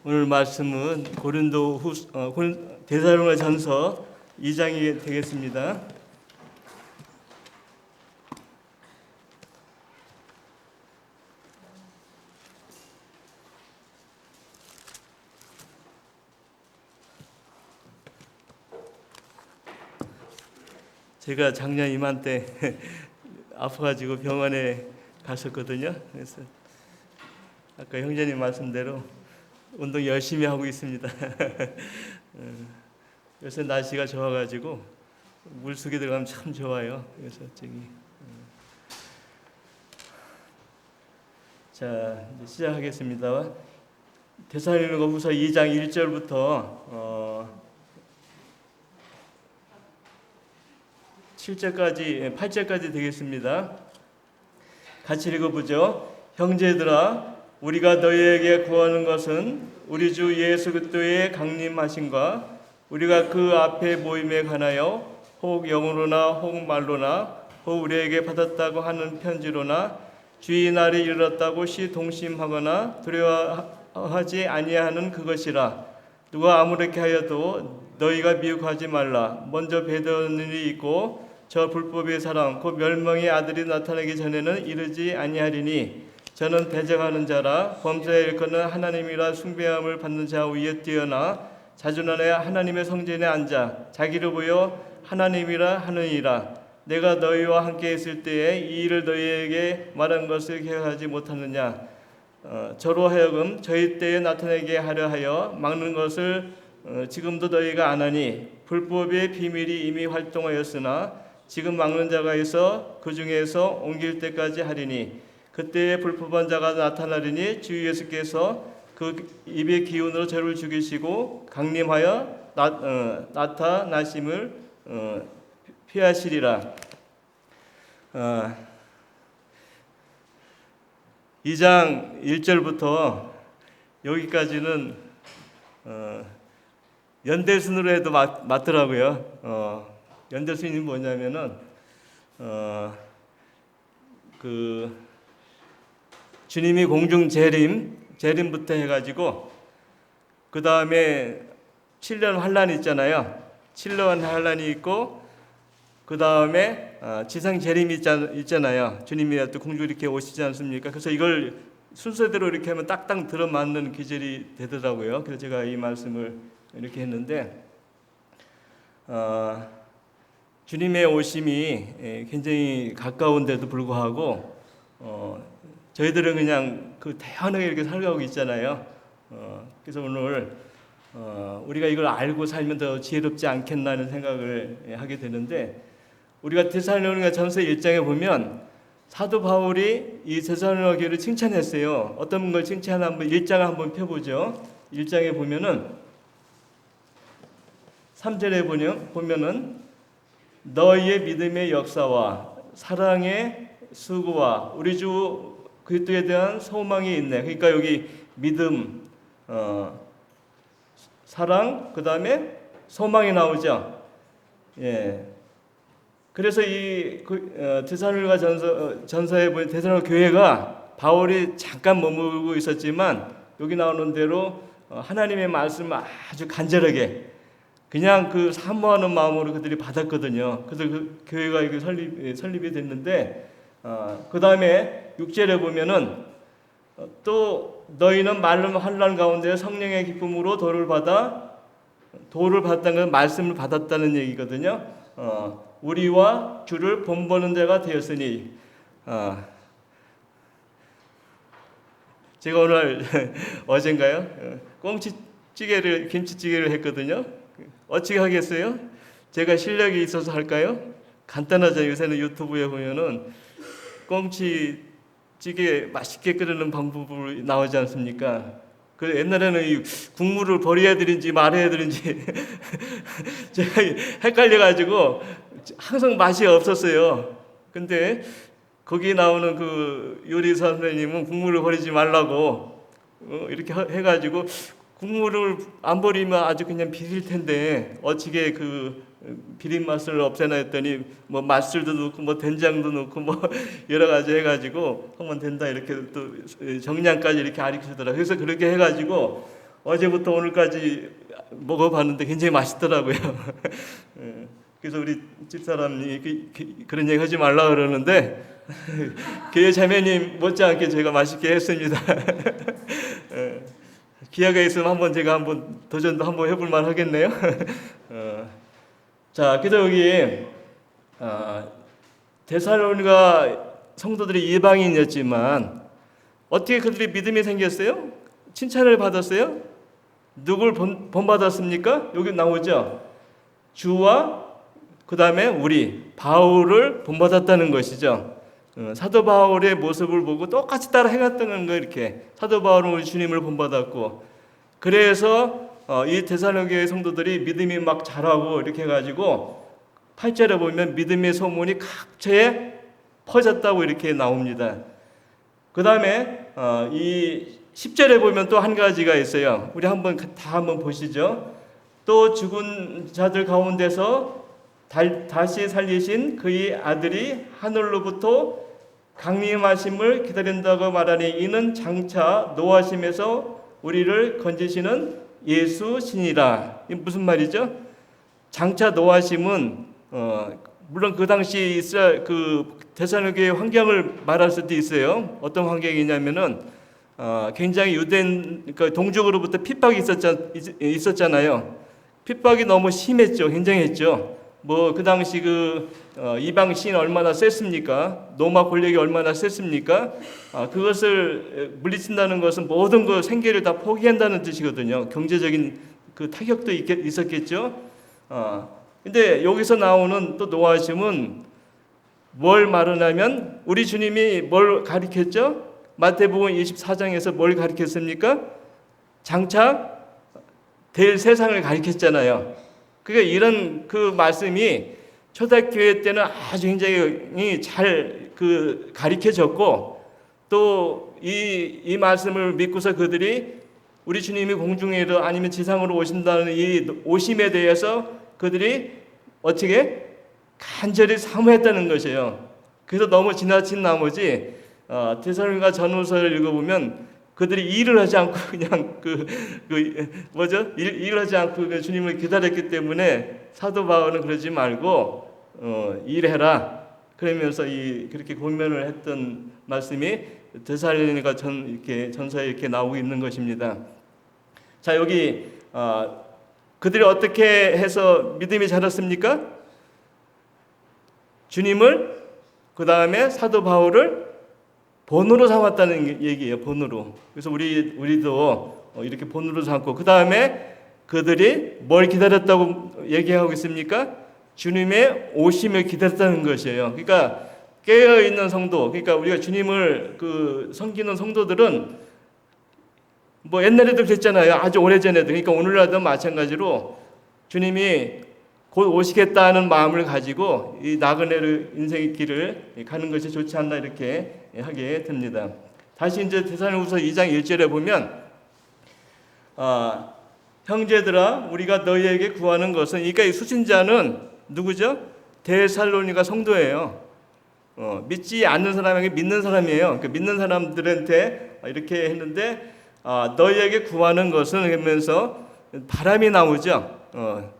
오늘 말씀은 데살로니가전서 2장이 되겠습니다. 제가 작년 이맘때 아파가지고 병원에 갔었거든요. 그래서 아까 형제님 말씀대로 운동 열심히 하고 있습니다. 요새 날씨가 좋아가지고 물속에 들어가면 참 좋아요. 그래서 자, 이제 시작하겠습니다. 데살로니가후서 2장 1절부터 7절까지 8절까지 되겠습니다. 같이 읽어보죠. 형제들아, 우리가 너희에게 구하는 것은 우리 주 예수 그리스도의 강림하심과 우리가 그 앞에 모임에 관하여 혹 영으로나 혹 말로나 혹 우리에게 받았다고 하는 편지로나 주의 날이 이르렀다고 시동심하거나 두려워하지 아니하는 그것이라. 누가 아무렇게 하여도 너희가 미혹하지 말라. 먼저 배도는 일이 있고 저 불법의 사랑 곧 멸망의 아들이 나타나기 전에는 이르지 아니하리니 저는 대적하는 자라. 범사에 일컫는 하나님이라 숭배함을 받는 자 위에 뛰어나 자주난에 하나님의 성전에 앉아 자기를 보여 하나님이라 하느니라. 내가 너희와 함께 있을 때에 이 일을 너희에게 말한 것을 기억하지 못하느냐. 저로 하여금 저희 때에 나타내게 하려 하여 막는 것을 지금도 너희가 안 하니 불법의 비밀이 이미 활동하였으나 지금 막는 자가 있어 그 중에서 옮길 때까지 하리니 그때에 불법한 자가 나타나리니 주 예수께서 그 입의 기운으로 저를 죽이시고 강림하여 나타나심을 피하시리라. 2장 1절부터 여기까지는 연대순으로 해도 맞더라고요. 연대순이 뭐냐면은 그 주님이 공중 재림부터 해가지고 그 다음에 7년 환란이 있잖아요. 7년 환란이 있고 그 다음에 지상 재림이 있잖아요. 주님이 또 공중 이렇게 오시지 않습니까? 그래서 이걸 순서대로 이렇게 하면 딱딱 들어맞는 기절이 되더라고요. 그래서 제가 이 말씀을 이렇게 했는데 주님의 오심이 굉장히 가까운데도 불구하고 저희들은 그냥 그 태연하게 이렇게 살아가고 있잖아요. 그래서 오늘 우리가 이걸 알고 살면 더 지혜롭지 않겠나는 생각을 하게 되는데 우리가 데살로니가전서 1장에 보면 사도 바울이 이 데살로니가 교회를 칭찬했어요. 어떤 걸 칭찬하나 한번 1장을 한번 펴보죠. 1장에 보면은 3절에 보면은 너희의 믿음의 역사와 사랑의 수고와 우리 주 그리스도에 대한 소망이 있네. 그러니까 여기 믿음, 사랑, 그 다음에 소망이 나오죠. 예. 그래서 이 데살로니가 전서에 보면 데살로니가 교회가 바울이 잠깐 머물고 있었지만 여기 나오는 대로 하나님의 말씀을 아주 간절하게 그냥 그 사모하는 마음으로 그들이 받았거든요. 그래서 그 교회가 이게 설립이 됐는데 그 다음에 6절에 보면은 또 너희는 말로 환난 가운데 성령의 기쁨으로 도를 받았다는 건 말씀을 받았다는 얘기거든요. 우리와 주를 본보는 자가 되었으니 제가 오늘 어젠가요? 김치찌개를 했거든요. 어찌 하겠어요? 제가 실력이 있어서 할까요? 간단하죠. 요새는 유튜브에 보면은 꽁치찌개 맛있게 끓이는 방법이 나오지 않습니까? 그 옛날에는 이 국물을 버려야 되는지 말아야 되는지 제가 헷갈려가지고 항상 맛이 없었어요. 근데 거기 나오는 그 요리사 선생님은 국물을 버리지 말라고 이렇게 해가지고 국물을 안 버리면 아주 그냥 비릴 텐데 어찌게 그 비린 맛을 없애나 했더니 뭐 맛술도 넣고 뭐 된장도 넣고 뭐 여러 가지 해가지고 하면 된다 이렇게 또 정량까지 이렇게 가르치더라. 그래서 그렇게 해가지고 어제부터 오늘까지 먹어봤는데 굉장히 맛있더라고요. 그래서 우리 집사람이 그런 얘기 하지 말라 그러는데 교회 자매님 못지않게 제가 맛있게 했습니다. 기회가 있으면 한번 제가 한번 도전도 한번 해볼 만 하겠네요. 자, 그래서 여기 데살로니가 성도들이 이방인이었지만 어떻게 그들이 믿음이 생겼어요? 칭찬을 받았어요? 누굴 본받았습니까? 여기 나오죠. 주와 그 다음에 우리 바울을 본받았다는 것이죠. 사도 바울의 모습을 보고 똑같이 따라 행했다는 거 이렇게 사도 바울은 우리 주님을 본받았고 그래서 이 데살로니가의 성도들이 믿음이 막 자라고 이렇게 해가지고 8절에 보면 믿음의 소문이 각처에 퍼졌다고 이렇게 나옵니다. 그 다음에 이 10절에 보면 또 한 가지가 있어요. 우리 한번 보시죠. 또 죽은 자들 가운데서 다시 살리신 그의 아들이 하늘로부터 강림하심을 기다린다고 말하니 이는 장차 노하심에서 우리를 건지시는 예수시니라. 이 무슨 말이죠? 장차 노하심은 물론 그 당시 이스라엘 그 데살로니가의 환경을 말할 수도 있어요. 어떤 환경이냐면은 굉장히 유대인 그러니까 동족으로부터 핍박이 있었잖아요. 핍박이 너무 심했죠. 굉장했죠. 뭐 그 당시 이방 신 얼마나 셌습니까? 로마 권력이 얼마나 셌습니까? 그것을 물리친다는 것은 모든 그 생계를 다 포기한다는 뜻이거든요. 경제적인 그 타격도 있었겠죠. 근데 여기서 나오는 또 노하심은 뭘 말하냐면 우리 주님이 뭘 가르쳤죠? 마태복음 24장에서 뭘 가르쳤습니까? 장차 될 세상을 가르쳤잖아요. 그러니까 이런 그 말씀이 초대교회 때는 아주 굉장히 잘 가르쳐졌고 또 이 말씀을 믿고서 그들이 우리 주님이 공중에도 아니면 지상으로 오신다는 이 오심에 대해서 그들이 어떻게 간절히 사모했다는 것이에요. 그래서 너무 지나친 나머지 데살로니가 전후서를 읽어보면 그들이 일을 하지 않고 그냥 일을 하지 않고 주님을 기다렸기 때문에 사도 바울은 그러지 말고 일해라 그러면서 그렇게 권면을 했던 말씀이 데살로니가 전서에 이렇게 나오고 있는 것입니다. 자, 여기 그들이 어떻게 해서 믿음이 자랐습니까? 주님을 그 다음에 사도 바울을 본으로 삼았다는 얘기예요. 본으로. 그래서 우리도 이렇게 본으로 삼고 그 다음에 그들이 뭘 기다렸다고 얘기하고 있습니까? 주님의 오심을 기다렸다는 것이에요. 그러니까 깨어 있는 성도, 그러니까 우리가 주님을 섬기는 성도들은 뭐 옛날에도 그랬잖아요. 아주 오래전에도. 그러니까 오늘날도 마찬가지로 주님이 곧 오시겠다는 마음을 가지고 이 나그네의 인생의 길을 가는 것이 좋지 않나 이렇게 하게 됩니다. 다시 이제 데살로니가후서 2장 1절에 보면 형제들아 우리가 너희에게 구하는 것은 그러니까 이 수신자는 누구죠? 데살로니가 성도예요. 믿지 않는 사람에게 믿는 사람이에요. 그 믿는 사람들한테 이렇게 했는데 너희에게 구하는 것은 하면서 바람이 나오죠.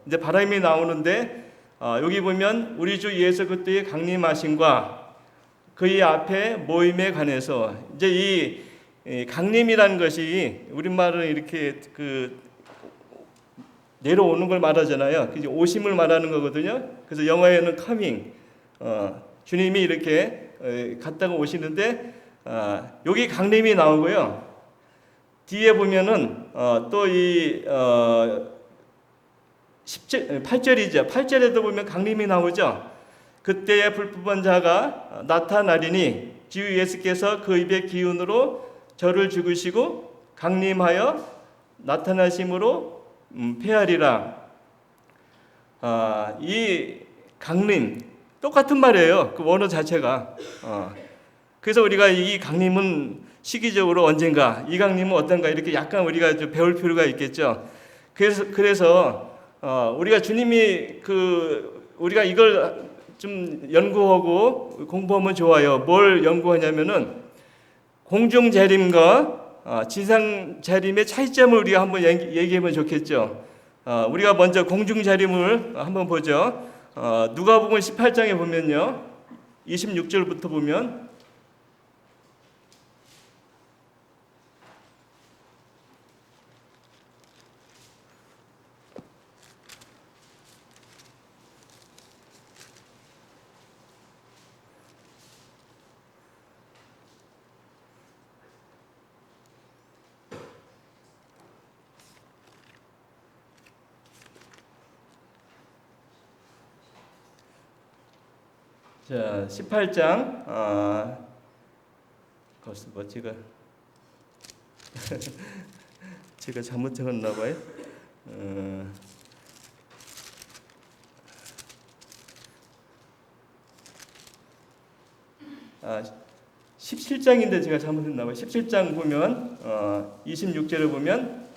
이제 바람이 나오는데 여기 보면 우리 주 예수 그리스도의 강림하심과 그의 앞에 모임에 관해서 이제 이 강림이라는 것이 우리말은 이렇게 내려오는 걸 말하잖아요. 오심을 말하는 거거든요. 그래서 영어에는 coming, 주님이 이렇게 갔다가 오시는데 여기 강림이 나오고요. 뒤에 보면은 또 8절이죠. 8절에도 보면 강림이 나오죠. 그때의 불법한 자가 나타나리니 주 예수께서 그 입의 기운으로 저를 죽으시고 강림하여 나타나심으로 패하리라. 이 강림 똑같은 말이에요. 그 원어 자체가. 그래서 우리가 이 강림은 시기적으로 언젠가, 이 강림은 어떤가 이렇게 약간 우리가 좀 배울 필요가 있겠죠. 그래서 우리가 주님이 우리가 이걸 좀 연구하고 공부하면 좋아요. 뭘 연구하냐면은 공중 재림과 지상 재림의 차이점을 우리가 한번 얘기하면 좋겠죠. 우리가 먼저 공중 재림을 한번 보죠. 누가복음 18장에 보면요, 26절부터 보면 자, 18장 뭐 제가 잘못 적었나 봐요. 17장인데 제가 잘못했나 봐요. 17장 보면 26절을 보면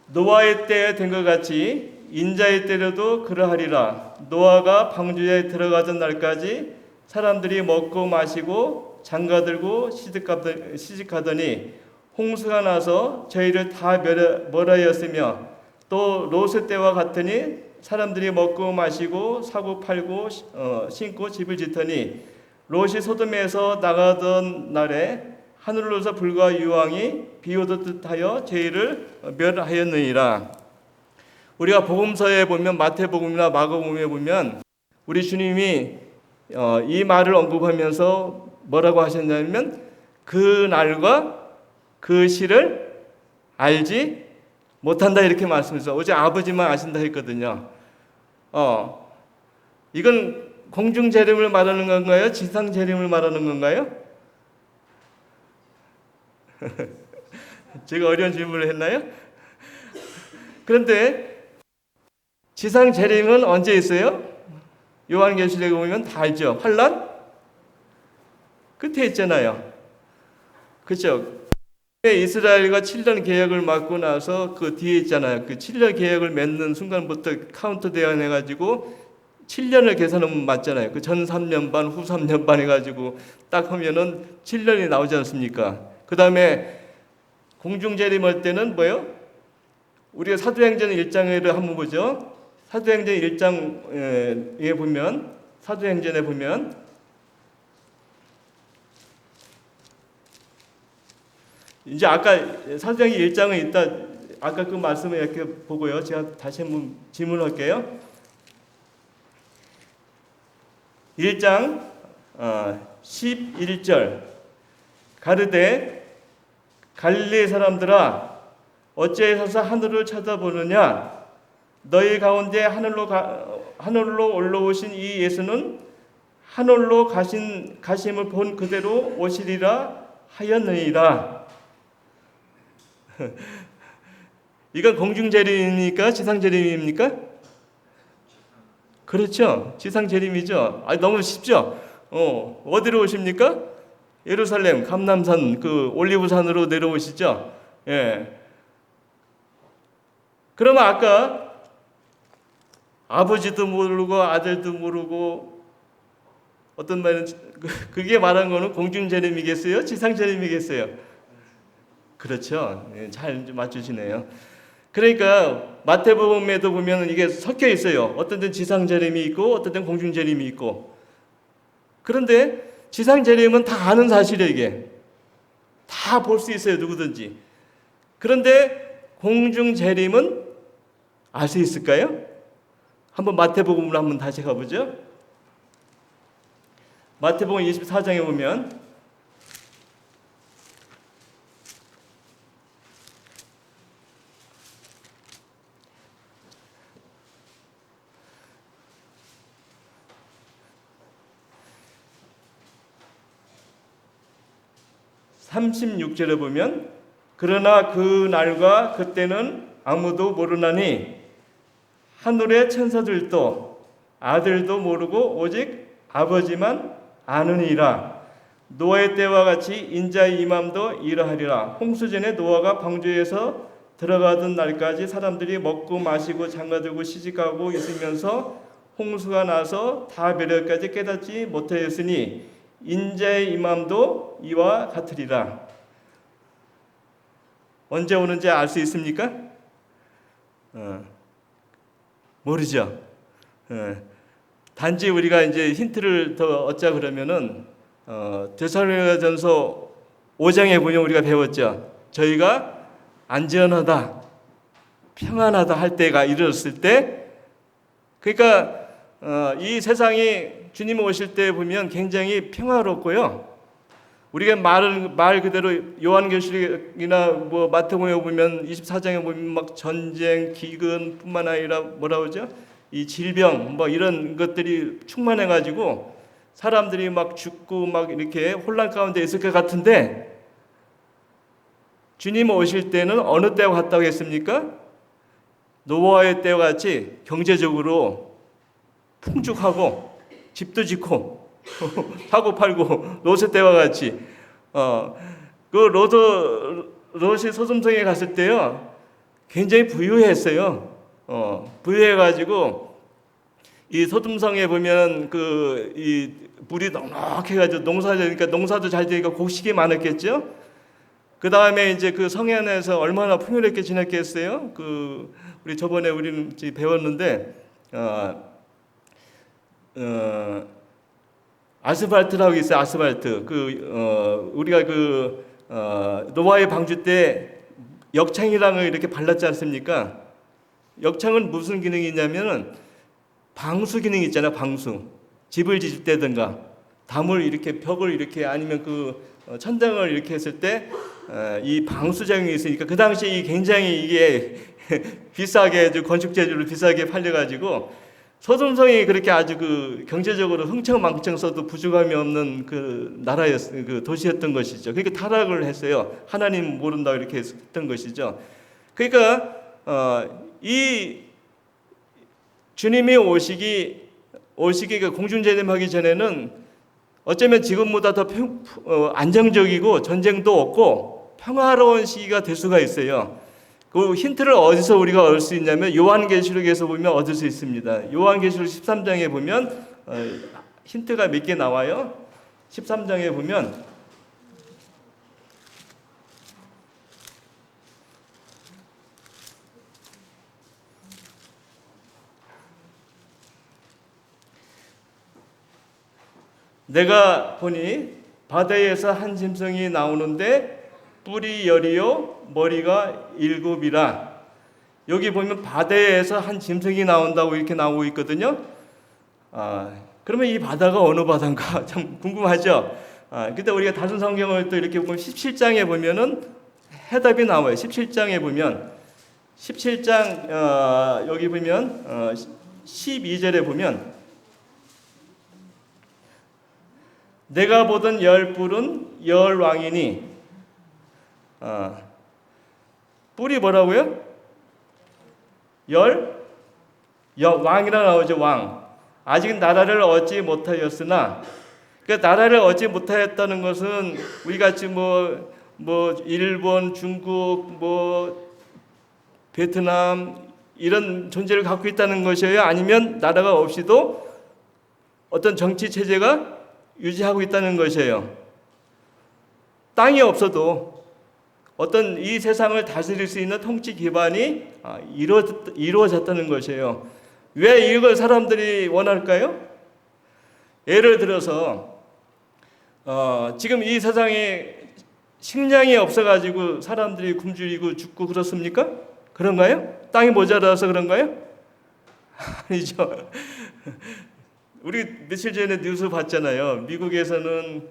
노아의 때에 된 것 같이 인자의 때로도 그러하리라. 노아가 방주에 들어가던 날까지 사람들이 먹고 마시고 장가들고 시집가더니 홍수가 나서 저희를 다 멸하였으며, 또 롯의 때와 같으니 사람들이 먹고 마시고 사고 팔고 신고 집을 짓더니 롯이 소돔에서 나가던 날에 하늘로서 불과 유황이 비오듯 하여 저희를 멸하였느니라. 우리가 복음서에 보면, 마태복음이나 마가복음에 보면 우리 주님이 이 말을 언급하면서 뭐라고 하셨냐면, 그 날과 그 시를 알지 못한다 이렇게 말씀해서 오직 아버지만 아신다 했거든요. 이건 공중 재림을 말하는 건가요? 지상 재림을 말하는 건가요? 제가 어려운 질문을 했나요? 그런데 지상 재림은 언제 있어요? 요한계시록에 보면 다 알죠. 환란 끝에 있잖아요. 그렇죠? 이스라엘과 7년 계약을 맺고 나서 그 뒤에 있잖아요. 그 7년 계약을 맺는 순간부터 카운트 대안 해가지고 7년을 계산하면 맞잖아요. 그 전 3년 반, 후 3년 반 해가지고 딱 하면은 7년이 나오지 않습니까? 그 다음에 공중재림할 때는 뭐예요? 우리가 사도행전 1장을 한번 보죠. 사도행전 1장에 보면, 사도행전에 보면 이제 아까 사도행전 1장은 이따 아까 그 말씀을 이렇게 보고요. 제가 다시 한번 질문할게요. 1장 11절 가르되 갈릴리 사람들아 어찌하여서 하늘을 쳐다보느냐, 너희 가운데 하늘로 올라오신 이 예수는 하늘로 가심을 본 그대로 오시리라 하였느니라. 이건 공중재림입니까? 지상재림입니까? 그렇죠. 지상재림이죠. 너무 쉽죠. 어디로 오십니까? 예루살렘 감람산 그 올리브산으로 내려오시죠. 예. 그러면 아까 아버지도 모르고 아들도 모르고 어떤 말은 그게 말한 거는 공중재림이겠어요? 지상재림이겠어요? 그렇죠. 예, 잘 맞추시네요. 그러니까 마태복음에도 보면 이게 섞여 있어요. 어떤 데는 지상재림이 있고 어떤 데는 공중재림이 있고. 그런데 지상재림은 다 아는 사실이에요. 이게 다 볼 수 있어요, 누구든지. 그런데 공중재림은 알 수 있을까요? 한번 마태복음으로 한번 다시 가보죠. 마태복음 24장에 보면 36절에 보면 그러나 그 날과 그때는 아무도 모르나니 하늘의 천사들도 아들도 모르고 오직 아버지만 아느니라. 노아의 때와 같이 인자의 임함도 이러하리라. 홍수전에 노아가 방주에서 들어가던 날까지 사람들이 먹고 마시고 장가들고 시집가고 있으면서 홍수가 나서 다 멸하기까지 깨닫지 못하였으니 인자의 임함도 이와 같으리라. 언제 오는지 알 수 있습니까? 모르죠. 단지 우리가 이제 힌트를 더 얻자 그러면은 데살로니가전서 5장에 보면 우리가 배웠죠. 저희가 안전하다, 평안하다 할 때가 이르렀을 때, 그러니까 이 세상이 주님 오실 때 보면 굉장히 평화롭고요. 우리가 말 그대로 요한계시록이나 뭐 마태복음에 보면 24장에 보면 막 전쟁, 기근뿐만 아니라 뭐라 그러죠? 이 질병 뭐 이런 것들이 충만해 가지고 사람들이 막 죽고 막 이렇게 혼란 가운데 있을 것 같은데, 주님 오실 때는 어느 때와 같다고 했습니까? 노아의 때와 같이 경제적으로 풍족하고 집도 짓고 사고 팔고 롯의 때와 같이 그 롯이 소돔성에 갔을 때요 굉장히 부유했어요. 부유해가지고 이 소돔성에 보면 그 이 물이 넉넉해가지고 농사도 잘 되니까 곡식이 많았겠죠. 그 다음에 이제 그 성에 안에서 얼마나 풍요롭게 지냈겠어요. 그 우리 저번에 우리는 배웠는데 아스팔트라고 있어요. 아스팔트. 우리가 노아의 방주 때 역창이랑을 이렇게 발랐지 않습니까? 역창은 무슨 기능이 있냐면은 방수 기능이 있잖아요. 방수. 집을 짓을 때든가 담을 이렇게 벽을 이렇게 아니면 천장을 이렇게 했을 때 이 방수 작용이 있으니까 그 당시에 굉장히 이게 비싸게 건축 재료를 비싸게 팔려가지고 소돔성이 그렇게 아주 경제적으로 흥청망청 써도 부족함이 없는 도시였던 것이죠. 그러니까 타락을 했어요. 하나님 모른다 이렇게 했던 것이죠. 그러니까 이 주님이 오시기 공중재림하기 전에는 어쩌면 지금보다 더 안정적이고 전쟁도 없고 평화로운 시기가 될 수가 있어요. 그 힌트를 어디서 우리가 얻을 수 있냐면 요한계시록에서 보면 얻을 수 있습니다. 요한계시록 13장에 보면 힌트가 몇 개 나와요. 13장에 보면 내가 보니 바다에서 한 짐승이 나오는데 뿔이 10이요 머리가 7이라. 여기 보면 바다에서 한 짐승이 나온다고 이렇게 나오고 있거든요. 그러면 이 바다가 어느 바다인가 참 궁금하죠. 근데 우리가 다른 성경을 또 이렇게 보면 17장에 보면은 해답이 나와요. 17장에 보면 17장 여기 보면 12절에 보면 내가 보던 뿔은 왕이니 뿔이 뭐라고요? 왕이라 나오죠. 왕. 아직 나라를 얻지 못하였으나, 그러니까 나라를 얻지 못하였다는 것은 우리 같이 뭐 일본, 중국, 베트남 이런 존재를 갖고 있다는 것이에요? 아니면 나라가 없이도 어떤 정치 체제가 유지하고 있다는 것이에요? 땅이 없어도 어떤 이 세상을 다스릴 수 있는 통치 기반이 이루어졌다는 것이에요. 왜 이걸 사람들이 원할까요? 예를 들어서 지금 이 세상에 식량이 없어가지고 사람들이 굶주리고 죽고 그렇습니까? 그런가요? 땅이 모자라서 그런가요? 아니죠. 우리 며칠 전에 뉴스 봤잖아요. 미국에서는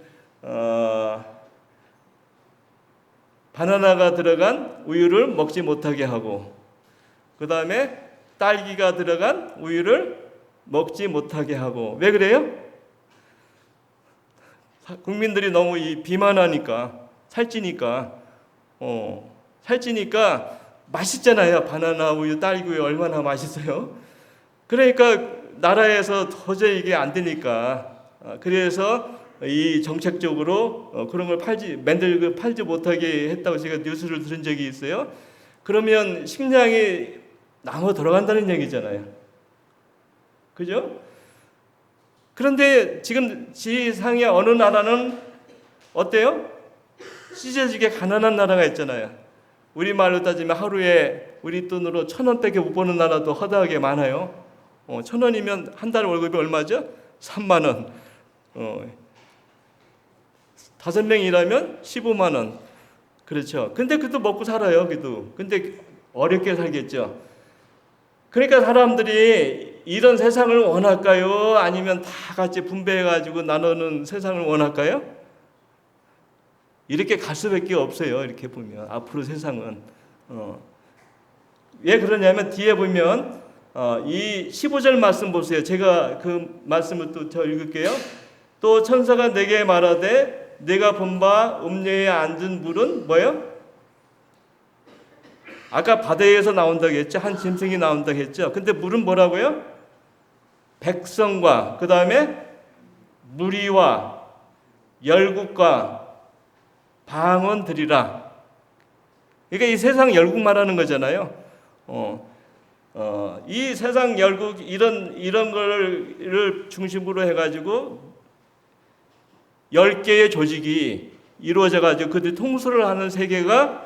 바나나가 들어간 우유를 먹지 못하게 하고, 그 다음에 딸기가 들어간 우유를 먹지 못하게 하고. 왜 그래요? 국민들이 너무 비만하니까, 살찌니까 맛있잖아요. 바나나 우유, 딸기 우유 얼마나 맛있어요. 그러니까 나라에서 도저히 이게 안 되니까, 그래서 이 정책적으로 그런 걸 팔지 못하게 했다고 제가 뉴스를 들은 적이 있어요. 그러면 식량이 남아 돌아간다는 얘기잖아요. 그죠? 그런데 지금 지상의 어느 나라는 어때요? 찢어지게 가난한 나라가 있잖아요. 우리 말로 따지면 하루에 우리 돈으로 1,000원밖에 못 버는 나라도 허다하게 많아요. 1,000원이면 한 달 월급이 얼마죠? 3만 원. 5명 일하면 15만 원. 그렇죠. 근데 그것도 먹고 살아요. 그래도. 근데 어렵게 살겠죠. 그러니까 사람들이 이런 세상을 원할까요? 아니면 다 같이 분배해가지고 나누는 세상을 원할까요? 이렇게 갈 수밖에 없어요. 이렇게 보면 앞으로 세상은 왜 그러냐면 뒤에 보면 이 15절 말씀 보세요. 제가 그 말씀을 또 저 읽을게요. 또 천사가 내게 말하되 내가 본 바 음녀에 앉은 물은 뭐예요? 아까 바다에서 나온다고 했죠. 한 짐승이 나온다고 했죠. 근데 물은 뭐라고요? 백성과 그 다음에 무리와 열국과 방언들이라. 그러니까 이 세상 열국 말하는 거잖아요. 이 세상 열국 이런 거를 중심으로 해가지고 10개의 조직이 이루어져가지고 그들이 통솔을 하는 세계가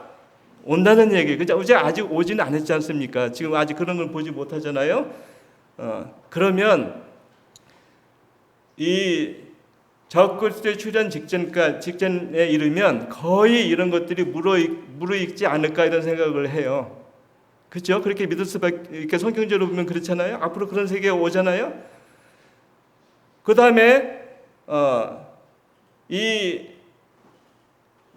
온다는 얘기예요. 그죠? 아직 오지는 않았지 않습니까? 지금 아직 그런 걸 보지 못하잖아요. 그러면 이 적그리스도의 출현 직전에 이르면 거의 이런 것들이 무르익지 않을까 이런 생각을 해요. 그렇죠? 그렇게 믿을 수밖에 이렇게 성경적으로 보면 그렇잖아요. 앞으로 그런 세계가 오잖아요. 그 다음에 이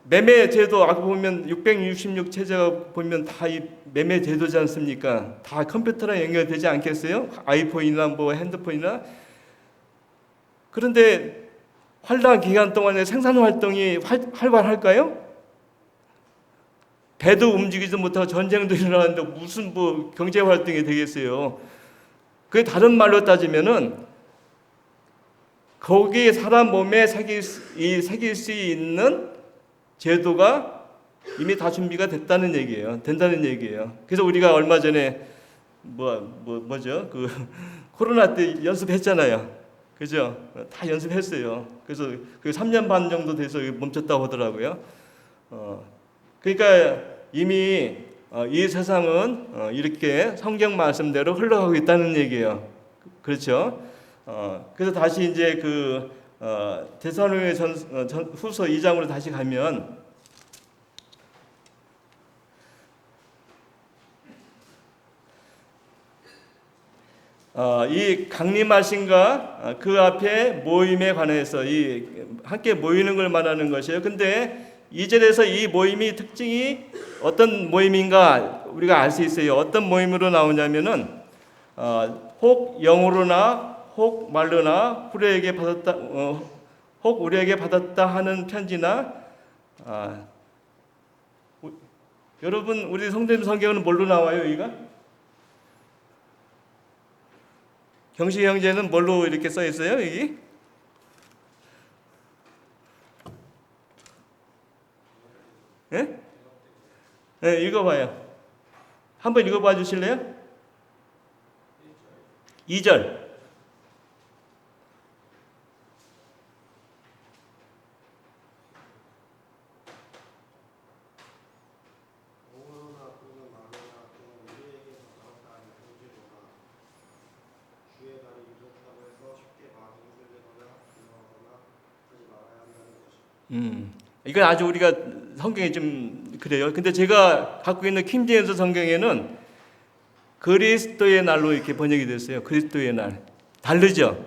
매매 제도 아까 보면 666 체제가 보면 다 이 매매 제도지 않습니까? 다 컴퓨터랑 연결되지 않겠어요? 아이폰이나 뭐 핸드폰이나. 그런데 활동한 기간 동안에 생산 활동이 활발할까요? 배도 움직이지 못하고 전쟁도 일어나는데 무슨 뭐 경제 활동이 되겠어요? 그게 다른 말로 따지면은 거기에 사람 몸에 새길 수 있는 제도가 이미 다 준비가 됐다는 얘기예요. 된다는 얘기예요. 그래서 우리가 얼마 전에 뭐죠? 그 코로나 때 연습했잖아요. 그죠? 다 연습했어요. 그래서 그 3년 반 정도 돼서 멈췄다고 하더라고요. 그러니까 이미 이 세상은 이렇게 성경 말씀대로 흘러가고 있다는 얘기예요. 그렇죠? 그래서 다시 이제 그 데살로니가 후서 2장으로 다시 가면 이 강림하신가 그 앞에 모임에 관해서 이 함께 모이는 걸 말하는 것이에요. 근데 2절에서 이 모임이 특징이 어떤 모임인가 우리가 알 수 있어요. 어떤 모임으로 나오냐면은 혹 영으로나 혹 말로나 혹 우리에게 받았다 하는 편지나 여러분 우리 성도님 성경은 뭘로 나와요? 여기가? 경시 형제는 뭘로 이렇게 써 있어요? 여기? 예? 네, 읽어봐요. 한번 읽어봐 주실래요? 2절. 이건 아주 우리가 성경에 좀 그래요. 근데 제가 갖고 있는 킹제임스 성경에는 그리스도의 날로 이렇게 번역이 됐어요. 그리스도의 날. 다르죠?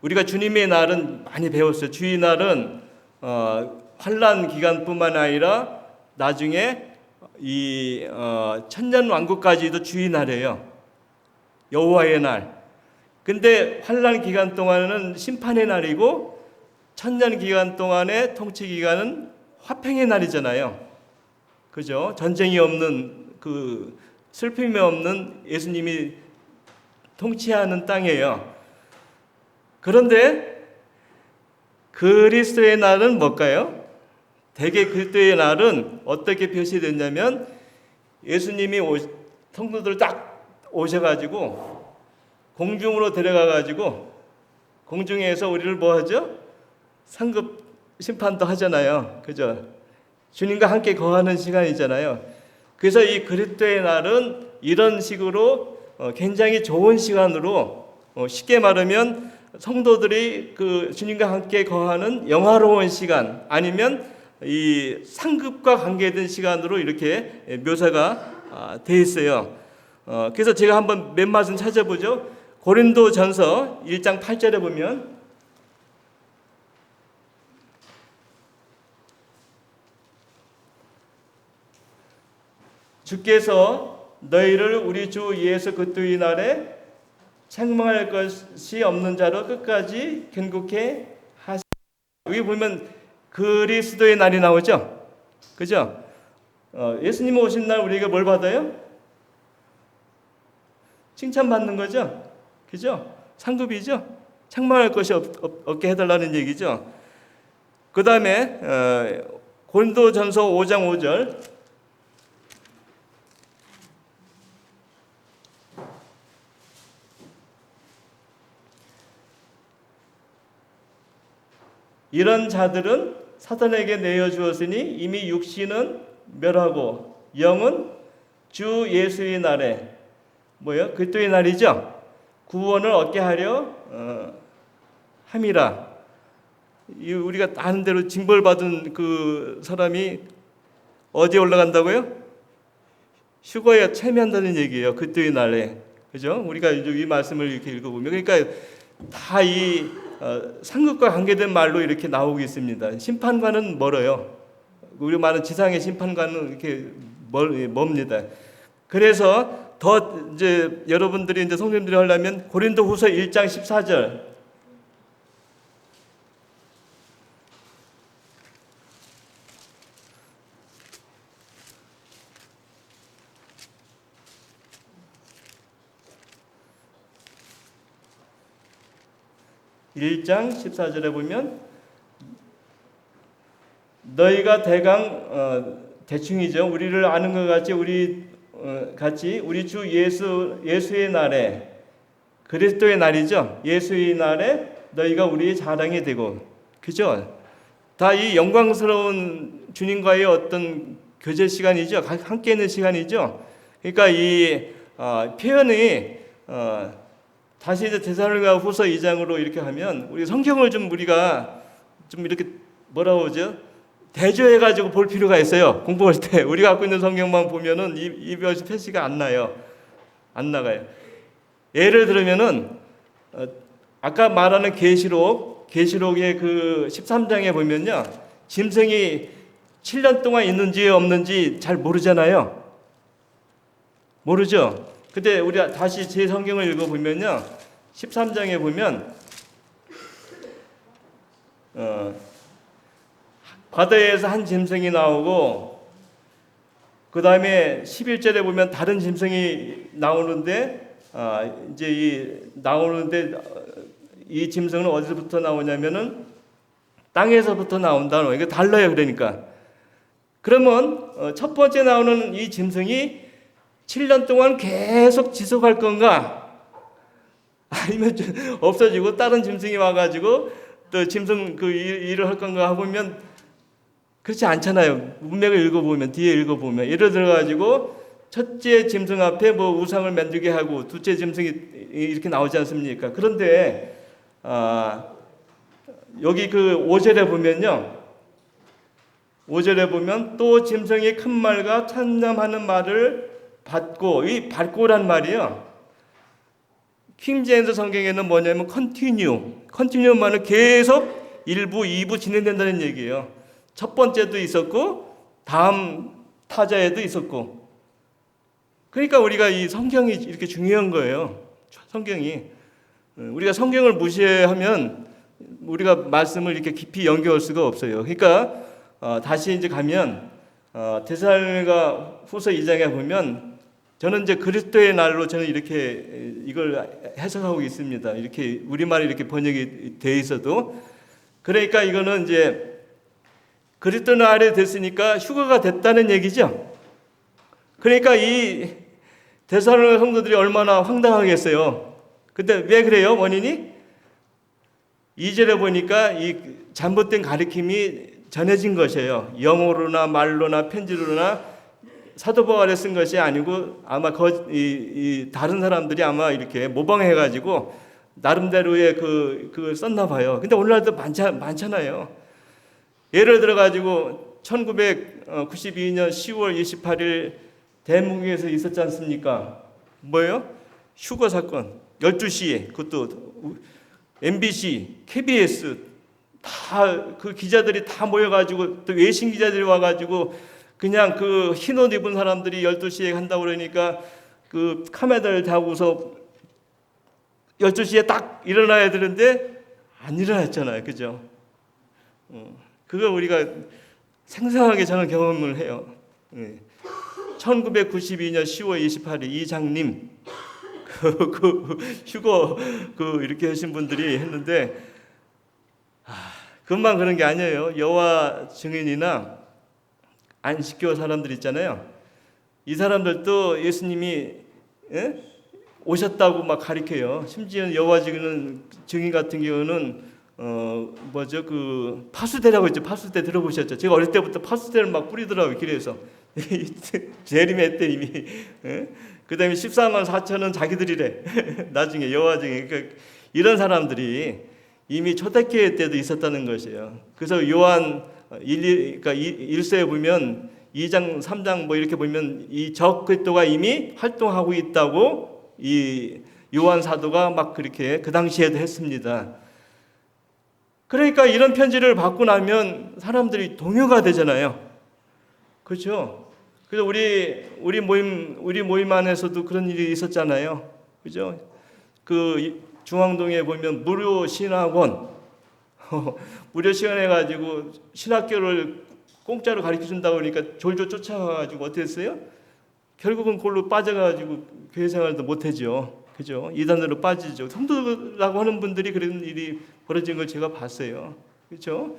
우리가 주님의 날은 많이 배웠어요. 주의 날은 환난 기간뿐만 아니라 나중에 이 천년 왕국까지도 주의 날이에요. 여호와의 날. 근데 환난 기간 동안은 심판의 날이고 천년 기간 동안의 통치 기간은 화평의 날이잖아요. 그죠? 전쟁이 없는 그 슬픔이 없는 예수님이 통치하는 땅이에요. 그런데 그리스도의 날은 뭘까요? 대개 그리스도의 날은 어떻게 표시됐냐면 예수님이 성도들 딱 오셔가지고 공중으로 데려가가지고 공중에서 우리를 뭐 하죠? 상급 심판도 하잖아요. 그죠? 주님과 함께 거하는 시간이잖아요. 그래서 이 그리스도의 날은 이런 식으로 굉장히 좋은 시간으로, 쉽게 말하면 성도들이 그 주님과 함께 거하는 영화로운 시간, 아니면 이 상급과 관계된 시간으로 이렇게 묘사가 돼 있어요. 그래서 제가 한번 몇 말씀 찾아보죠. 고린도전서 1장 8절에 보면 주께서 너희를 우리 주 예수 그리스도의 날에 책망할 것이 없는 자로 끝까지 견고케 하시. 여기 보면 그리스도의 날이 나오죠, 그죠? 예수님 오신 날 우리가 뭘 받아요? 칭찬받는 거죠, 그죠? 상급이죠. 책망할 것이 없게 해달라는 얘기죠. 그 다음에 고린도전서 5장 5절. 이런 자들은 사탄에게 내어주었으니 이미 육신은 멸하고 영은 주 예수의 날에 뭐요? 그리스도의 날이죠. 구원을 얻게 하려 함이라. 우리가 아는 대로 징벌받은 그 사람이 어디에 올라간다고요? 휴거에 참여한다는 얘기예요. 그리스도의 날에. 그죠? 우리가 이 말씀을 이렇게 읽어보면, 그러니까 다 이 상급과 관계된 말로 이렇게 나오고 있습니다. 심판관은 멀어요. 우리 말은 지상의 심판관은 이렇게 멉니다. 그래서 더 이제 여러분들이 이제 성도님들이 하려면 고린도후서 1장 14절. (1장 14절에) 보면 너희가 대충이죠. 우리를 아는 것 같이 우리 주 예수의 날에, 그리스도의 날이죠. 예수의 날에 너희가 우리의 자랑이 되고, 그죠? 다 이 영광스러운 주님과의 어떤 교제 시간이죠. 함께 있는 시간이죠. 그러니까 이 표현이 다시 이제 데살로니가후서 2장으로 이렇게 하면, 우리 성경을 우리가 이렇게 뭐라고 하죠? 대조해가지고 볼 필요가 있어요. 공부할 때 우리가 갖고 있는 성경만 보면은 이 표시가 안 나요. 안 나가요. 예를 들면은 아까 말하는 계시록의 그 13장에 보면요, 짐승이 7년 동안 있는지 없는지 잘 모르잖아요. 모르죠. 근데 우리가 다시 제 성경을 읽어보면요, 13장에 보면 바다에서 한 짐승이 나오고, 그 다음에 11절에 보면 다른 짐승이 나오는데, 이 짐승은 어디서부터 나오냐면은 땅에서부터 나온다는, 이게 달라요. 그러니까 그러면 첫 번째 나오는 이 짐승이 7년 동안 계속 지속할 건가, 아니면 없어지고 다른 짐승이 와가지고 또 짐승 그 일을 할 건가 하보면 그렇지 않잖아요. 문맥을 읽어보면, 뒤에 읽어보면, 예를 들어가지고 첫째 짐승 앞에 뭐 우상을 만들게 하고 둘째 짐승이 이렇게 나오지 않습니까? 그런데 여기 그 5절에 보면요, 5절에 보면 또 짐승이 큰 말과 찬담하는 말을 받고, 이 받고란 말이요, 킹제임스 성경에는 뭐냐면 컨티뉴 말은 계속 1부, 2부 진행된다는 얘기예요. 첫 번째도 있었고 다음 타자에도 있었고. 그러니까 우리가 이 성경이 이렇게 중요한 거예요. 성경이. 우리가 성경을 무시하면 우리가 말씀을 이렇게 깊이 연결할 수가 없어요. 그러니까 다시 이제 가면 데살로니가 후서 2장에 보면, 저는 이제 그리스도의 날로 저는 이렇게 이걸 해석하고 있습니다. 이렇게 우리말이 이렇게 번역이 돼 있어도, 그러니까 이거는 이제 그리스도 날이 됐으니까 휴거가 됐다는 얘기죠. 그러니까 이 데살로니가 성도들이 얼마나 황당하겠어요. 근데 왜 그래요? 원인이 2절에 보니까 이 잘못된 가르침이 전해진 것이에요. 영어로나 말로나 편지로나 사도 바울이 쓴 것이 아니고 아마 다른 사람들이 아마 이렇게 모방해가지고 나름대로의 그 썼나 봐요. 근데 오늘날도 많잖아요. 예를 들어가지고 1992년 10월 28일 대무기에서 있었지 않습니까? 뭐예요? 휴거 사건 12시에 그것도 MBC, KBS 다 그 기자들이 다 모여가지고 또 외신 기자들이 와가지고 그냥 그 흰옷 입은 사람들이 12시에 한다고 그러니까 그 카메라를 대고서 12시에 딱 일어나야 되는데 안 일어났잖아요. 그죠? 그걸 우리가 생생하게 저는 경험을 해요. 1992년 10월 28일 이장님 휴거 이렇게 하신 분들이 했는데 그것만 그런 게 아니에요. 여호와 증인이나 안식교 사람들 있잖아요. 이 사람들도 예수님이 오셨다고 막 가리켜요. 심지어 여호와 증인 같은 경우는 그 파수대라고 있죠. 파수대 들어보셨죠? 제가 어릴 때부터 파수대를 막 뿌리더라고요. 길에서. 재림의 때 이미. 그 다음에 14만 4천은 자기들이래. 나중에 여호와 증인. 그러니까 이런 사람들이 이미 초대교회 때도 있었다는 것이에요. 그래서 요한 1서에 보면 2장, 3장 뭐 이렇게 보면 이 적그리스도가 이미 활동하고 있다고 이 요한 사도가 막 그렇게 그 당시에도 했습니다. 그러니까 이런 편지를 받고 나면 사람들이 동요가 되잖아요. 그렇죠? 그래서 우리 모임 안에서도 그런 일이 있었잖아요. 그죠? 그 중앙동에 보면 무료 신학원 무료 시간해 가지고 신학교를 공짜로 가르쳐 준다고 그러니까 졸졸 쫓아가가지고 어떻게 했어요? 결국은 그걸로 빠져가지고 교회 생활도 못하죠. 그죠? 이단으로 빠지죠. 성도라고 하는 분들이 그런 일이 벌어진 걸 제가 봤어요. 그렇죠?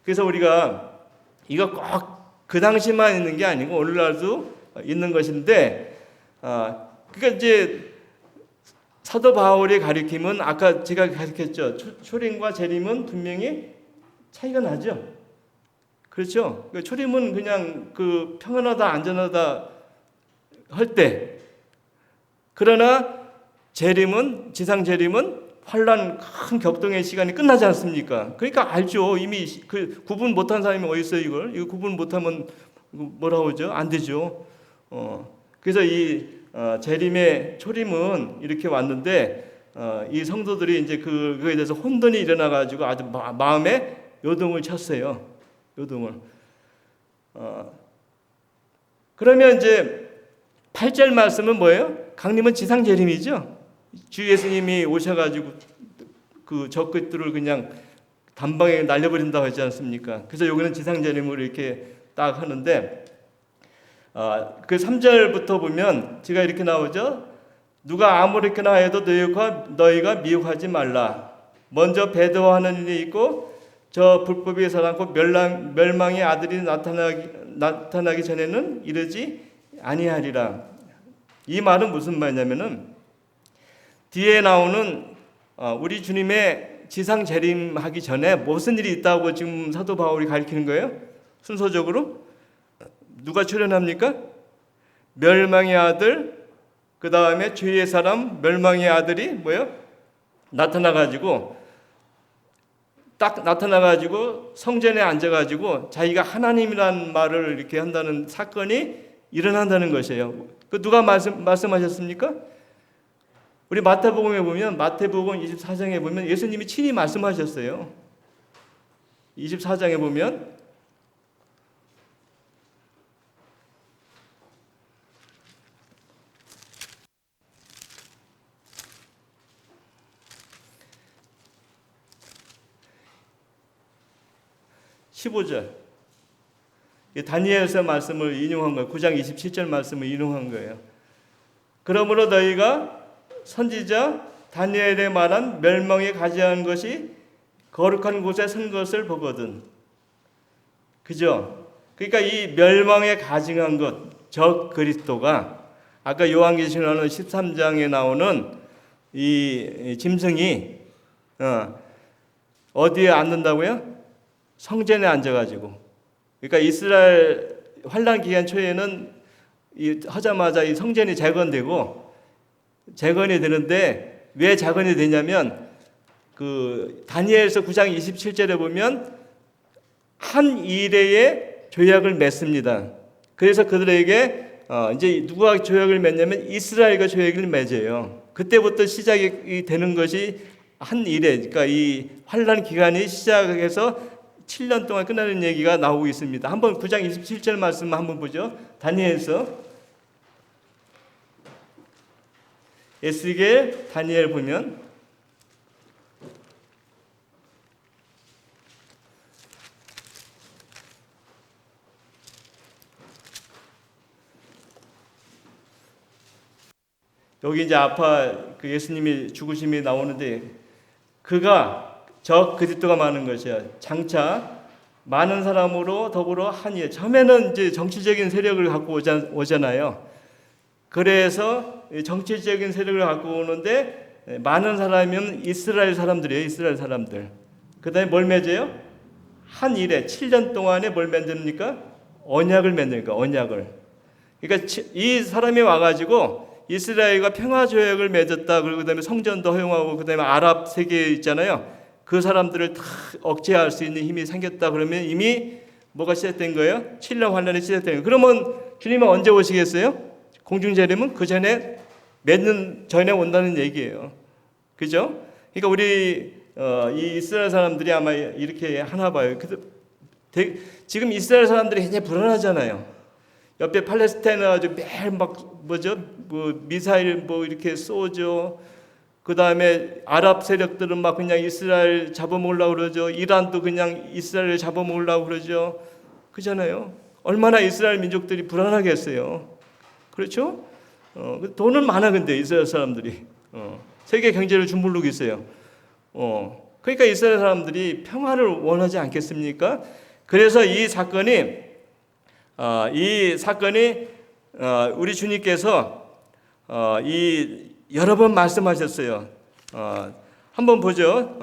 그래서 우리가 이거 꼭 그 당시만 있는 게 아니고 오늘날도 있는 것인데, 그러니까 이제 사도 바울의 가르침은 아까 제가 가르쳤죠. 초림과 재림은 분명히 차이가 나죠. 그렇죠? 초림은 그냥 그 평안하다 안전하다 할 때, 그러나 재림은 지상 재림은 환란 큰 격동의 시간이 끝나지 않습니까? 그러니까 알죠. 이미 그 구분 못한 사람이 어디 있어요, 이걸? 이거 구분 못하면 뭐라고 하죠? 안 되죠. 그래서 이 재림의 초림은 이렇게 왔는데 이 성도들이 이제 그거에 대해서 혼돈이 일어나 가지고 아주 마음에 요동을 쳤어요. 요동을. 그러면 이제 8절 말씀은 뭐예요? 강림은 지상 재림이죠. 주 예수님이 오셔가지고 그 적그리스도를 그냥 단방에 날려버린다고 하지 않습니까? 그래서 여기는 지상 재림으로 이렇게 딱 하는데 그 3절부터 보면 제가 이렇게 나오죠. 누가 아무렇게나 해도 너희가 미혹하지 말라. 먼저 배도하는 일이 있고 저 불법이 살아남고 멸망의 아들이 나타나기 전에는 이르지 아니하리라. 이 말은 무슨 말이냐면은 뒤에 나오는 우리 주님의 지상 재림하기 전에 무슨 일이 있다고 지금 사도 바울이 가르치는 거예요? 순서적으로 누가 출현합니까? 멸망의 아들, 그 다음에 죄의 사람, 멸망의 아들이 뭐예요? 나타나가지고 성전에 앉아가지고 자기가 하나님이라는 말을 이렇게 한다는 사건이 일어난다는 것이에요. 그 누가 말씀하셨습니까? 우리 마태복음에 보면 마태복음 24장에 보면 예수님이 친히 말씀하셨어요. 24장에 보면 15절 다니엘서 말씀을 인용한 거예요. 9장 27절 말씀을 인용한 거예요. 그러므로 너희가 선지자 다니엘에 말한 멸망에 가지한 것이 거룩한 곳에 선 것을 보거든. 그죠? 그러니까 이 멸망에 가증한 것, 적 그리스도가 아까 요한계시록 13장에 나오는 이 짐승이 어디에 앉는다고요? 성전에 앉아가지고, 그러니까 이스라엘 환란 기간 초에는 하자마자 이 성전이 재건이 되는데, 왜 재건이 되냐면 그 다니엘서 9장 27절에 보면 한 이레의 조약을 맺습니다. 그래서 그들에게 이제 누가 조약을 맺냐면 이스라엘과 조약을 맺어요. 그때부터 시작이 되는 것이 한 이레, 그러니까 이 환란 기간이 시작해서 7년 동안 끝나는 얘기가 나오고 있습니다. 한번 9장 27절 말씀 한번 보죠. 다니엘서 에스겔 다니엘 보면 여기 이제 그 예수님이 죽으심이 나오는데, 그가 저 그리스도가 많은 것이야. 장차 많은 사람으로 더불어 한이에. 처음에는 이제 정치적인 세력을 갖고 오잖아요. 그래서 정치적인 세력을 갖고 오는데, 많은 사람이면 이스라엘 사람들이에요. 이스라엘 사람들. 그다음에 뭘 맺어요? 한 일에 7년 동안에 뭘 맺습니까? 언약을 맺으니까 언약을. 그러니까 이 사람이 와가지고 이스라엘과 평화 조약을 맺었다. 그리고 그다음에 성전도 허용하고 그다음에 아랍 세계 있잖아요. 그 사람들을 다 억제할 수 있는 힘이 생겼다. 그러면 이미 뭐가 시작된 거예요? 7년 환란이 시작된 거예요. 그러면 주님은 언제 오시겠어요? 공중재림은 그 전에 몇 년 전에 온다는 얘기예요. 그죠? 그러니까 우리 이 이스라엘 사람들이 아마 이렇게 하나 봐요. 지금 이스라엘 사람들이 굉장히 불안하잖아요. 옆에 팔레스타인 아주 매일 막 미사일 뭐 이렇게 쏘죠. 그 다음에 아랍 세력들은 막 그냥 이스라엘 잡아먹으려고 그러죠. 이란도 그냥 이스라엘을 잡아먹으려고 그러죠. 그잖아요. 얼마나 이스라엘 민족들이 불안하겠어요. 그렇죠? 돈은 많아. 근데 이스라엘 사람들이 세계 경제를 주물르고 있어요. 그러니까 이스라엘 사람들이 평화를 원하지 않겠습니까? 그래서 이 사건이 우리 주님께서 여러 번 말씀하셨어요. 한번 보죠.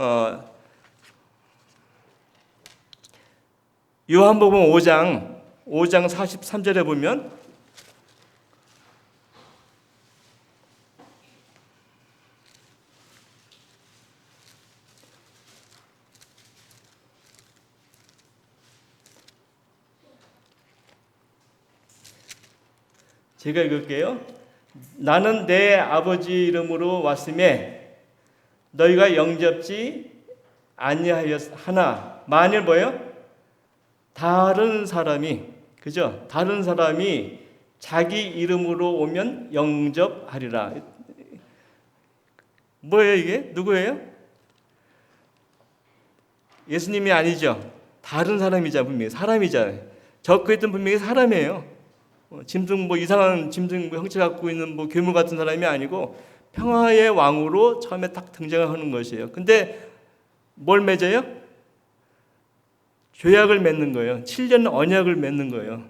요한복음 5장 43절에 보면 제가 읽을게요. 나는 내 아버지 이름으로 왔음에 너희가 영접지 아니하였으나 만일 뭐예요? 다른 사람이, 그죠? 다른 사람이 자기 이름으로 오면 영접하리라. 뭐예요 이게? 누구예요? 예수님이 아니죠. 다른 사람이자 분명히 사람이잖아요. 저 그랬던 분명히 사람이에요. 짐승 이상한 짐승 형체 갖고 있는 괴물 같은 사람이 아니고 평화의 왕으로 처음에 딱 등장을 하는 것이에요. 근데 뭘 맺어요? 조약을 맺는 거예요. 7년 언약을 맺는 거예요.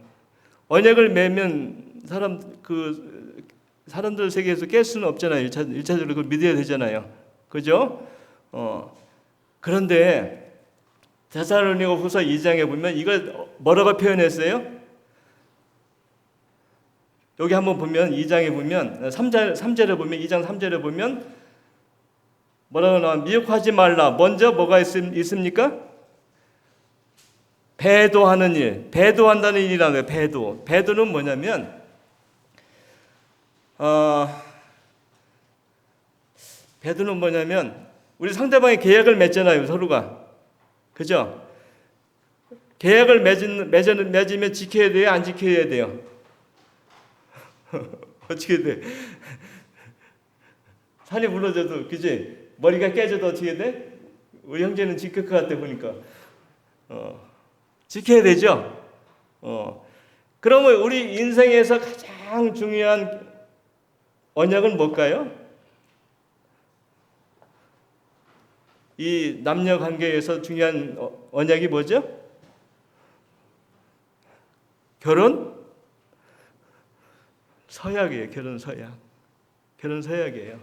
언약을 맺으면 사람들 세계에서 깰 수는 없잖아요. 1차적으로 그걸 믿어야 되잖아요. 그죠? 그런데 데살로니가 후서 2장에 보면 이걸 뭐라고 표현했어요? 여기 한번 보면 2장에 보면 3절에 보면 2장 3절에 보면 뭐라고 나와? 미혹하지 말라. 먼저 뭐가 있습니까? 배도하는 일. 배도한다는 일이라는 거예요. 배도는 뭐냐면 우리 상대방이 계약을 맺잖아요. 서로가. 그죠? 계약을 맺으면 지켜야 돼요? 안 지켜야 돼요? 어떻게 돼? 산이 무너져도, 그지? 머리가 깨져도 어떻게 돼? 우리 형제는 지킬 것 같아 보니까. 지켜야 되죠? 그러면 우리 인생에서 가장 중요한 언약은 뭘까요? 이 남녀 관계에서 중요한 언약이 뭐죠? 결혼 서약이에요. 결혼 서약이에요.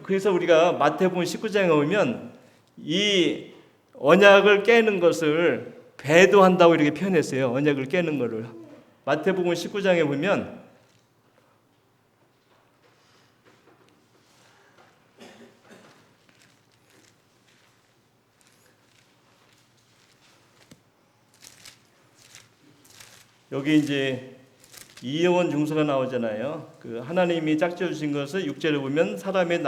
그래서 우리가 마태복음 19장에 오면 이 언약을 깨는 것을 배도한다고 이렇게 표현했어요. 언약을 깨는 거를. 마태복음 19장에 보면 여기 이제 이혼 증서가 나오잖아요. 그 하나님이 짝지어 주신 것을 6절에 보면 사람이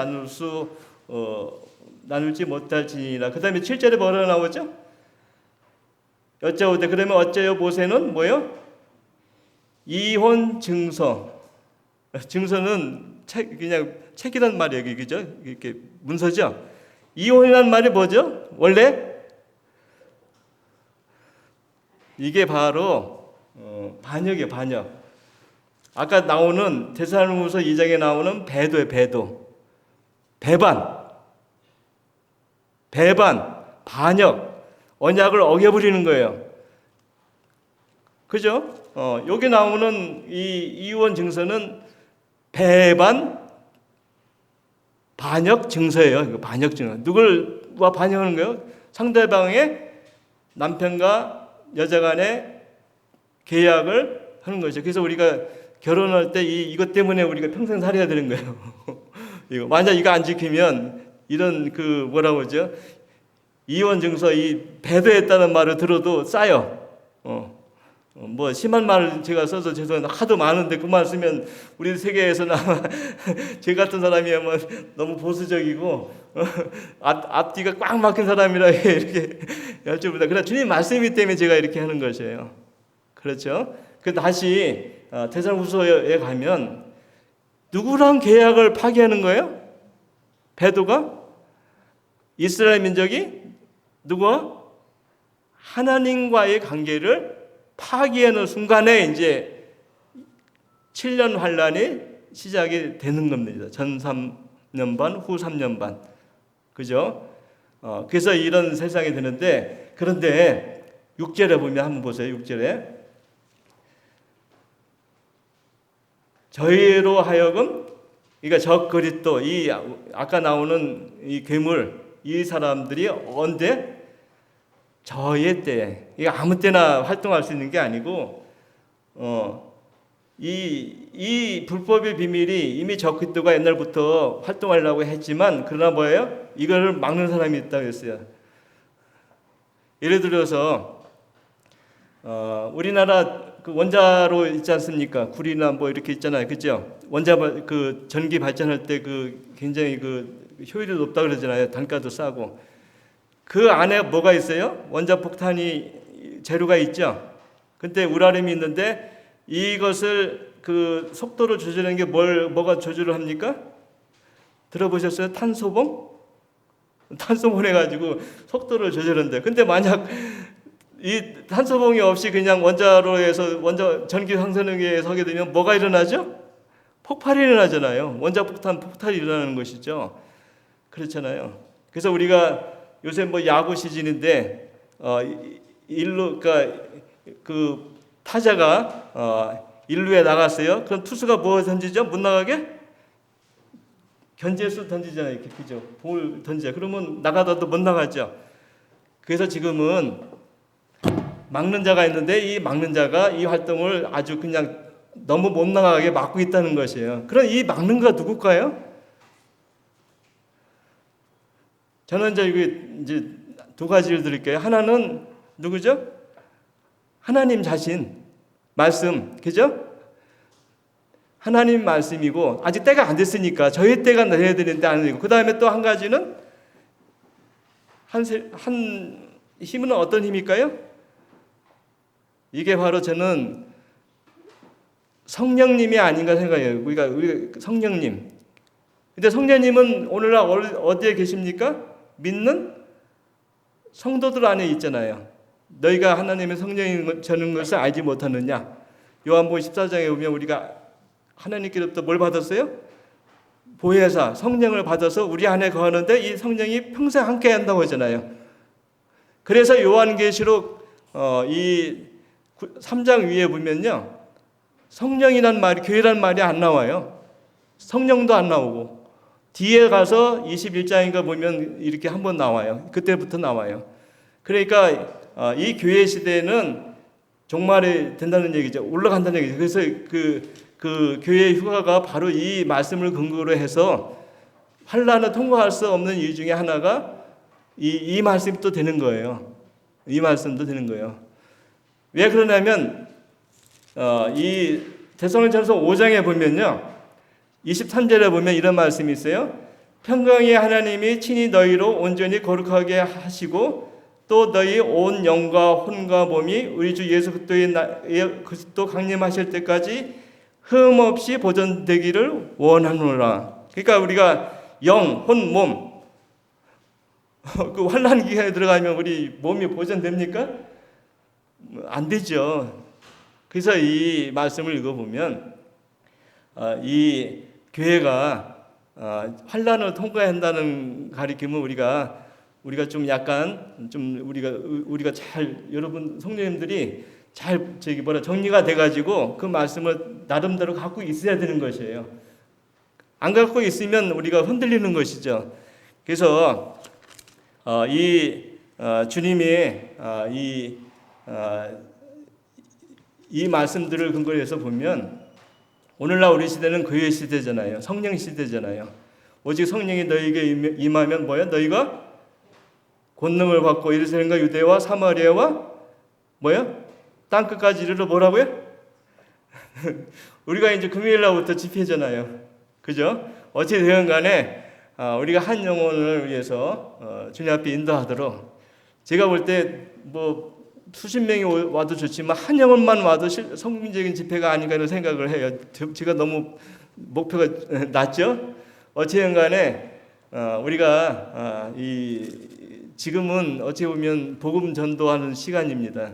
나눌지 못할지니라. 그다음에 7절에 뭐라고 나오죠? 여짜오되 그러면 어째요 모세는 뭐요? 이혼 증서. 증서는 그냥 책이란 말이에요. 그죠? 이렇게 문서죠. 이혼이란 말이 뭐죠? 원래 이게 바로 반역이에요. 반역. 아까 나오는 데살로니가후서 2장에 나오는 배도예요. 배도. 배반, 반역, 언약을 어겨버리는 거예요. 그죠? 여기 나오는 이 이혼 증서는 배반, 반역 증서예요. 반역 증서. 누굴 반역하는 거예요? 상대방의 남편과 여자 간의 계약을 하는 거죠. 그래서 우리가 결혼할 때 이것 때문에 우리가 평생 살아야 되는 거예요. 만약 이거 안 지키면 이런 뭐라고 하죠? 이혼 증서 이 배도했다는 말을 들어도 싸요. 뭐 심한 말을 제가 써서 죄송한데 하도 많은데 그 말 쓰면 우리 세계에서는 아마 제 같은 사람이면 너무 보수적이고 앞뒤가 꽉 막힌 사람이라 이렇게 여쭤보다. 그러나 주님 말씀이기 때문에 제가 이렇게 하는 것이에요. 그렇죠? 그 다시 데살로니가후서에 가면 누구랑 계약을 파기하는 거예요? 배도가 이스라엘 민족이 누구와 하나님과의 관계를 파기하는 순간에 이제 7년 환란이 시작이 되는 겁니다. 전 3년 반, 후 3년 반. 그죠? 그래서 이런 세상이 되는데, 그런데 6절에 보면 한번 보세요. 6절에 저희로 하여금, 그러니까 저 그리스도, 이 아까 나오는 이 괴물, 이 사람들이 언제? 저의 때, 이게 아무 때나 활동할 수 있는 게 아니고, 이 불법의 비밀이 이미 저 그리스도가 옛날부터 활동하려고 했지만, 그러나 뭐예요? 이거를 막는 사람이 있다고 했어요. 예를 들어서 우리나라 그 원자로 있지 않습니까? 구리나 뭐 이렇게 있잖아요, 그죠? 그 전기 발전할 때 굉장히 효율이 높다 그러잖아요. 단가도 싸고. 그 안에 뭐가 있어요? 원자폭탄이 재료가 있죠. 근데 우라늄이 있는데 이것을 속도를 조절하는 게 뭐가 조절을 합니까? 들어보셨어요? 탄소봉? 탄소봉 해가지고 속도를 조절한대. 근데 만약 이 탄소봉이 없이 그냥 원자로에서 전기 상선에 서게 되면 뭐가 일어나죠? 폭발이 일어나잖아요. 원자폭탄 폭발이 일어나는 것이죠. 그렇잖아요. 그래서 우리가 요새 뭐 야구 시즌인데 그러니까 타자가 일루에 나갔어요. 그럼 투수가 뭐 던지죠? 못 나가게 견제수 던지잖아요. 이렇게 그죠? 볼 던져. 그러면 나가다도 못 나가죠. 그래서 지금은 막는 자가 있는데 이 막는 자가 이 활동을 아주 그냥 너무 못 나가게 막고 있다는 것이에요. 그럼 이 막는 가 누굴까요? 저는 이제 두 가지를 드릴게요. 하나는 누구죠? 하나님 자신 말씀, 그죠? 하나님 말씀이고 아직 때가 안 됐으니까 저희 때가 돼야 되는데 안 되고, 그 다음에 또 한 가지는 한 힘은 어떤 힘일까요? 이게 바로 저는 성령님이 아닌가 생각해요. 우리가 성령님. 근데 성령님은 오늘날 어디에 계십니까? 믿는 성도들 안에 있잖아요. 너희가 하나님의 성령이 저는 것을 알지 못하느냐. 요한복음 14장에 보면 우리가 하나님께로부터 뭘 받았어요? 보혜사 성령을 받아서 우리 안에 거하는데 이 성령이 평생 함께 한다고 하잖아요. 그래서 요한계시록 이 3장 위에 보면요, 성령이란 말이, 교회란 말이 안 나와요. 성령도 안 나오고 뒤에 가서 21장인가 보면 이렇게 한번 나와요. 그때부터 나와요. 그러니까 이 교회 시대는 종말이 된다는 얘기죠. 올라간다는 얘기죠. 그래서 그 교회 휴가가 바로 이 말씀을 근거로 해서 환란을 통과할 수 없는 이유 중에 하나가 이 말씀이 또 되는 거예요. 이 말씀도 되는 거예요. 왜 그러냐면 이 데살로니가전서 5장에 보면요, 23절에 보면 이런 말씀이 있어요. 평강의 하나님이 친히 너희로 온전히 거룩하게 하시고 또 너희 온 영과 혼과 몸이 우리 주 예수 그리스도 강림하실 때까지 흠 없이 보존되기를 원하노라. 그러니까 우리가 영, 혼, 몸 그 환난 기간에 들어가면 우리 몸이 보존됩니까? 안 되죠. 그래서 이 말씀을 읽어보면 이 교회가 환난을 통과한다는 가리킴은 우리가 좀 약간 좀 우리가 잘 여러분 성도님들이 잘 정리가 돼가지고 그 말씀을 나름대로 갖고 있어야 되는 것이에요. 안 갖고 있으면 우리가 흔들리는 것이죠. 그래서 주님이 이 말씀들을 근거로 해서 보면 오늘날 우리 시대는 교회 시대잖아요. 성령 시대잖아요. 오직 성령이 너희에게 임하면 뭐야? 너희가 권능을 받고 예루살렘과 유대와 사마리아와 뭐야? 땅끝까지 이르러 뭐라고요? 우리가 이제 금요일 날부터 집회잖아요. 그죠? 어찌 되건 간에 우리가 한 영혼을 위해서 주님 앞에 인도하도록, 제가 볼 때 뭐 수십 명이 와도 좋지만 한 영혼만 와도 성공적인 집회가 아닌가 이런 생각을 해요. 제가 너무 목표가 낮죠? 어찌든 간에 우리가 지금은 어찌 보면 복음 전도하는 시간입니다.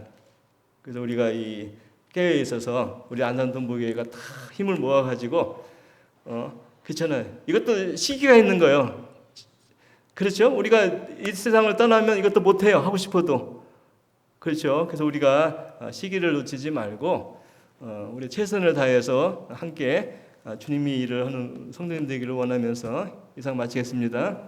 그래서 우리가 이 깨어 있어서 우리 안산동부교회가 다 힘을 모아가지고 그렇잖아요. 이것도 시기가 있는 거예요. 그렇죠? 우리가 이 세상을 떠나면 이것도 못해요. 하고 싶어도. 그렇죠? 그래서 우리가 시기를 놓치지 말고 우리 최선을 다해서 함께 주님이 일을 하는 성도님 되기를 원하면서 이상 마치겠습니다.